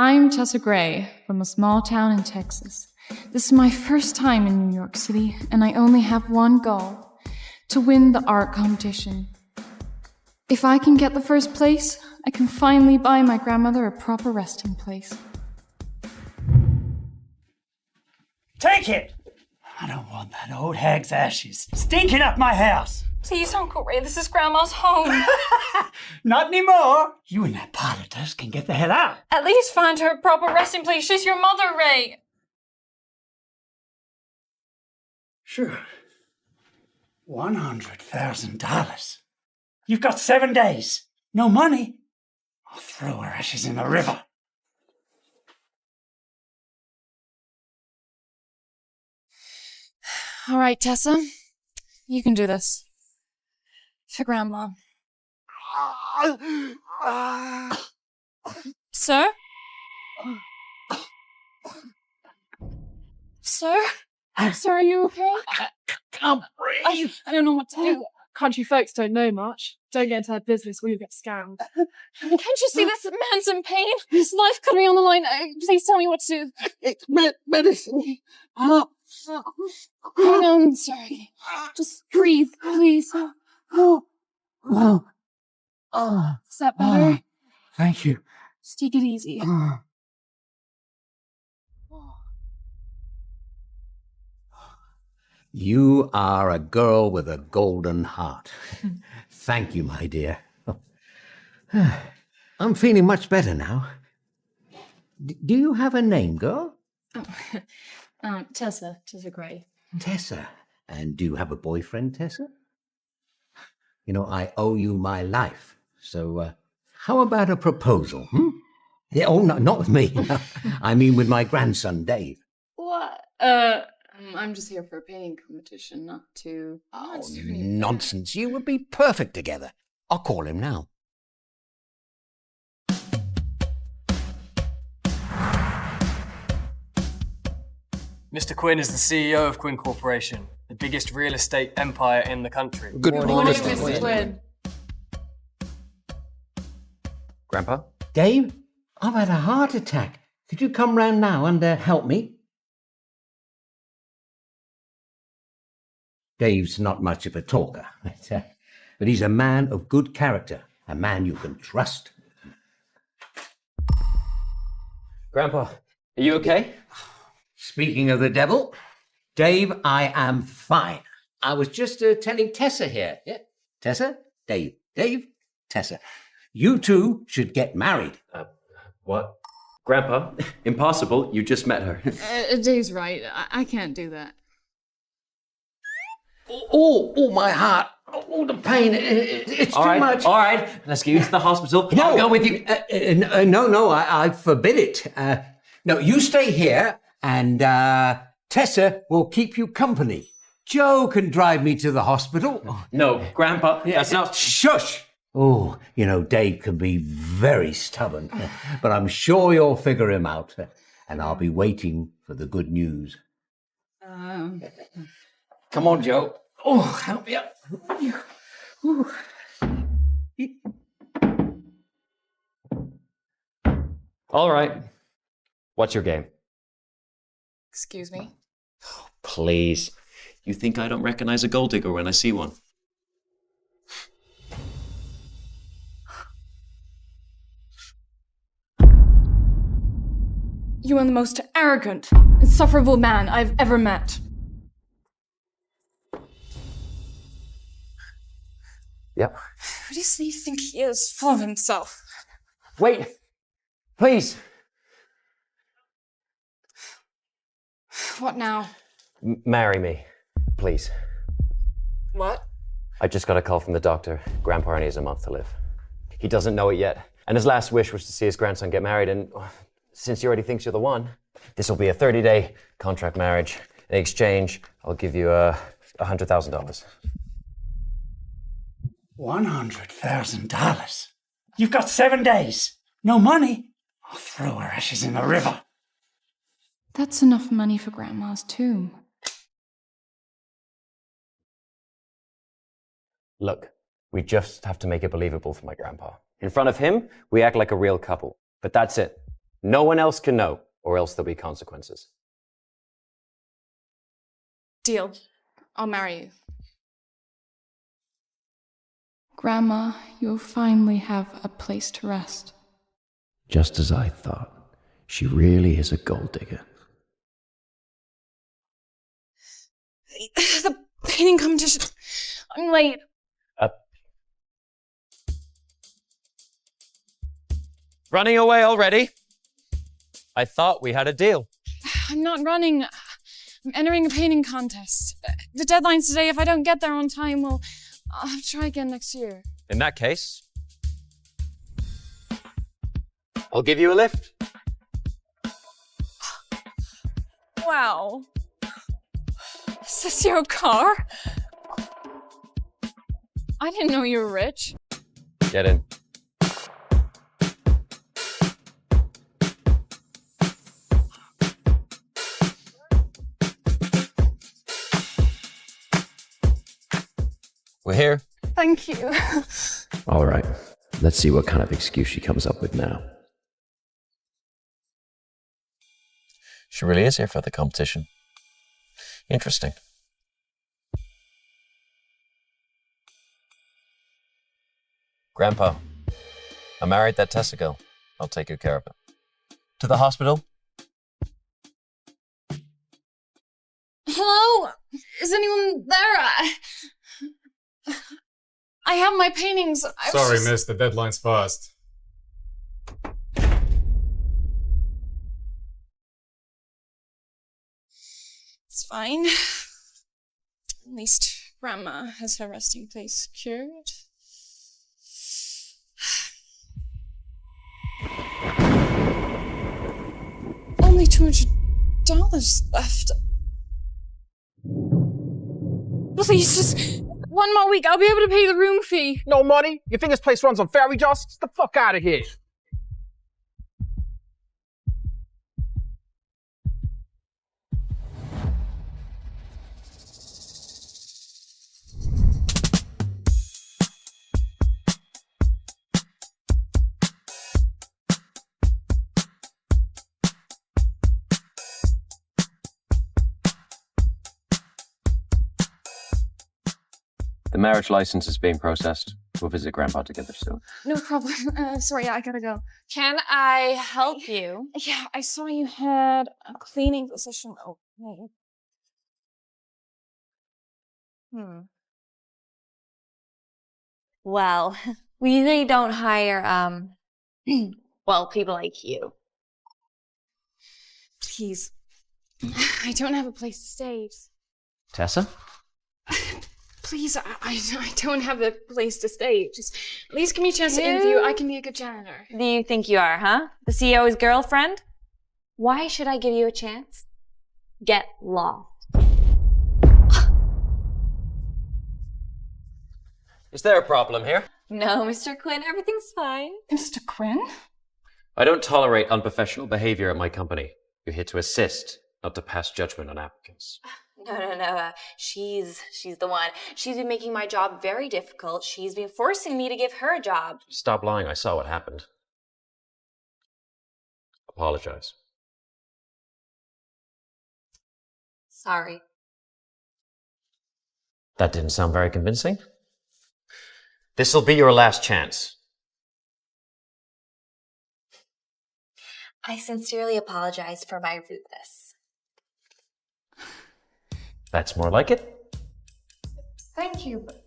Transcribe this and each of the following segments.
I'm Tessa Gray from a small town in Texas. This is my first time in New York City, and I only have one goal: to win the art competition. If I can get the first place, I can finally buy my grandmother a proper resting place. Take it! I don't want that old hag's ashes stinking up my house. Please, Uncle Ray, this is Grandma's home. Not anymore. You and that pilotus can get the hell out. At least find her a proper resting place. She's your mother, Ray. Sure. $100,000. You've got 7 days. No money. I'll throw her ashes in the river. All right, Tessa. You can do this. For Grandma. Sir? Sir? Sir, are you okay? I can't breathe. I don't know what to do. Country folks don't know much. Don't get into their business or you'll get scammed. Can't you see this man's in pain? His life could be on the line. Please tell me what to do. It's medicine. Oh. Hang on, sorry. Just breathe, please. Oh. Is that better? Thank you. Just take it easy. You are a girl with a golden heart. Thank you, my dear. I'm feeling much better now. Do you have a name, girl? Tessa Gray. Tessa. And do you have a boyfriend, Tessa? You know, I owe you my life. So, how about a proposal? Yeah, oh, no, not with me. I mean with my grandson, Dave. What? I'm just here for a painting competition, not to... Oh, nonsense. You would be perfect together. I'll call him now. Mr. Quinn is the CEO of Quinn Corporation, the biggest real estate empire in the country. Good morning, Mr. Quinn. Grandpa? Dave, I've had a heart attack. Could you come round now and help me? Dave's not much of a talker, but he's a man of good character, a man you can trust. Grandpa, are you okay? Speaking of the devil, Dave, I am fine. I was just telling Tessa here. Yeah? Tessa? Dave, Tessa. You two should get married. What? Grandpa, impossible. You just met her. Dave's right. I can't do that. Oh, my heart. Oh, the pain. It's too much. All right, let's get you to the hospital. No, I'll go with you. No, I forbid it. No, you stay here, and Tessa will keep you company. Joe can drive me to the hospital. No, Grandpa, that's not... Shush! Oh, you know, Dave can be very stubborn, but I'm sure you'll figure him out, and I'll be waiting for the good news. Come on, Joe. Oh, help me up. All right. What's your game? Excuse me? Please. You think I don't recognize a gold digger when I see one? You are the most arrogant, insufferable man I've ever met. Yep. Who does he think he is? Full of himself. Wait. Please. What now? Marry me, please. What? I just got a call from the doctor. Grandpa only has a month to live. He doesn't know it yet. And his last wish was to see his grandson get married. And since he already thinks you're the one, this will be a 30-day contract marriage. In exchange, I'll give you $100,000. $100,000? You've got 7 days. No money. I'll throw her ashes in the river. That's enough money for Grandma's tomb. Look, we just have to make it believable for my grandpa. In front of him, we act like a real couple. But that's it. No one else can know, or else there'll be consequences. Deal. I'll marry you. Grandma, you'll finally have a place to rest. Just as I thought. She really is a gold digger. The painting competition. I'm late. Running away already? I thought we had a deal. I'm not running. I'm entering a painting contest. The deadline's today. If I don't get there on time, well, I'll have to try again next year. In that case, I'll give you a lift. Wow. Is this your car? I didn't know you were rich. Get in. We're here. Thank you. All right, let's see what kind of excuse she comes up with now. She really is here for the competition. Interesting. Grandpa, I married that Tessa girl. I'll take good care of her. To the hospital? Hello? Is anyone there? I have my paintings. Sorry, miss, the deadline's passed. It's fine. At least Grandma has her resting place secured. Only $200 left. Please, just one more week. I'll be able to pay the room fee. No money? You think this place runs on fairy dust? Get the fuck out of here. The marriage license is being processed. We'll visit Grandpa together soon. No problem. Sorry, I gotta go. Can I help you? Yeah, I saw you had a cleaning position opening. Well, we usually don't hire, well, people like you. Please. I don't have a place to stay. Tessa? Please, I don't have a place to stay. Just at least give me a chance to interview. I can be a good janitor. Do you think you are, huh? The CEO's girlfriend? Why should I give you a chance? Get lost. Is there a problem here? No, Mr. Quinn, everything's fine. Mr. Quinn? I don't tolerate unprofessional behavior at my company. You're here to assist, not to pass judgment on applicants. No. She's the one. She's been making my job very difficult. She's been forcing me to give her a job. Stop lying. I saw what happened. Apologize. Sorry. That didn't sound very convincing. This'll be your last chance. I sincerely apologize for my rudeness. That's more like it. Thank you, but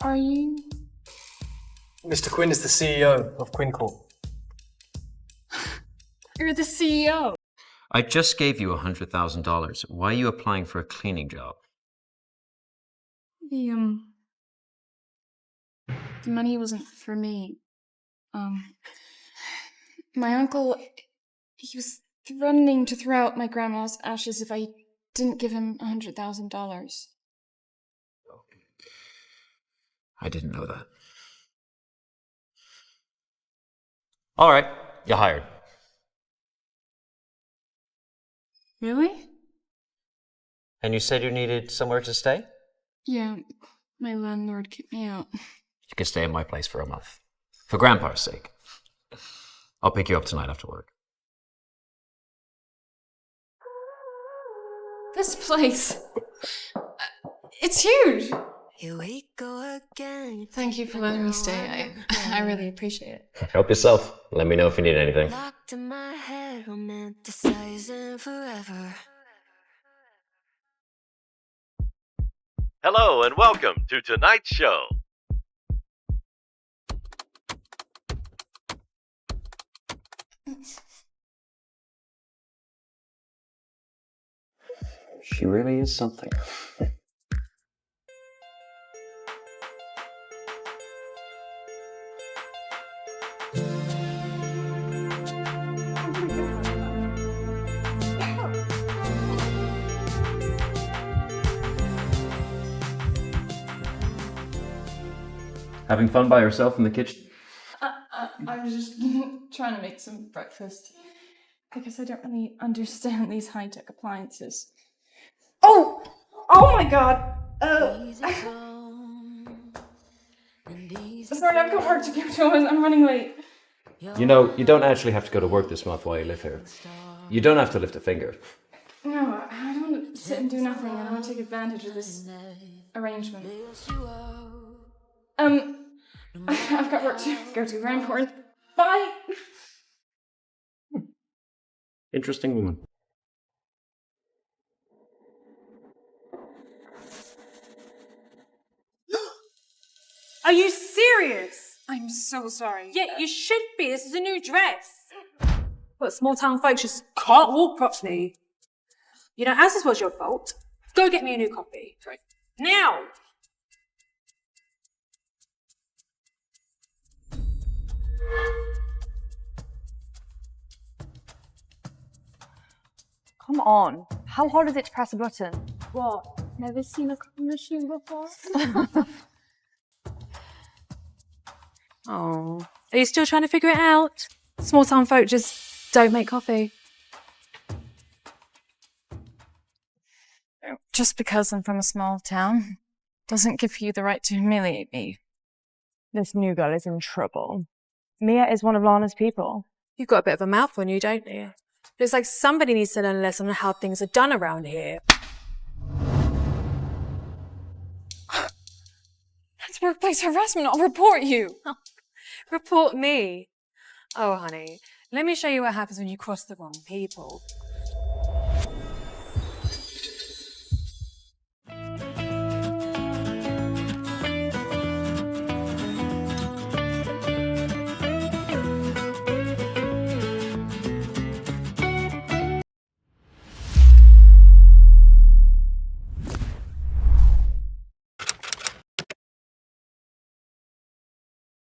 are you? Mr. Quinn is the CEO of Quinn Corp. You're the CEO. I just gave you $100,000. Why are you applying for a cleaning job? The money wasn't for me. My uncle, he was threatening to throw out my grandma's ashes if I didn't give him $100,000. I didn't know that. All right, you're hired. Really? And you said you needed somewhere to stay? Yeah, my landlord kicked me out. You can stay in my place for a month. For Grandpa's sake. I'll pick you up tonight after work. This place. It's huge. Here we go again. Thank you for letting me stay. I really appreciate it. Help yourself. Let me know if you need anything. Locked in my head, romanticizing forever. Hello and welcome to tonight's show. She really is something. Having fun by yourself in the kitchen? I was just trying to make some breakfast. Because I don't really understand these high-tech appliances. Oh! Oh my god! Sorry, I've got work to go to. I'm running late. You know, you don't actually have to go to work this month while you live here. You don't have to lift a finger. No, I don't want to sit and do nothing. I want to take advantage of this arrangement. I've got work to go to. Very important. Bye! Interesting woman. Are you serious? I'm so sorry. Yeah, you should be. This is a new dress. But small town folks just can't walk properly. You know, as this was your fault, go get me a new copy. Right. Now! Come on. How hard is it to press a button? What? Never seen a copy machine before? Oh. Are you still trying to figure it out? Small town folk just don't make coffee. Just because I'm from a small town doesn't give you the right to humiliate me. This new girl is in trouble. Mia is one of Lana's people. You've got a bit of a mouth on you, don't you? But it's like somebody needs to learn a lesson on how things are done around here. That's workplace harassment. I'll report you. Report me. Oh, honey, let me show you what happens when you cross the wrong people.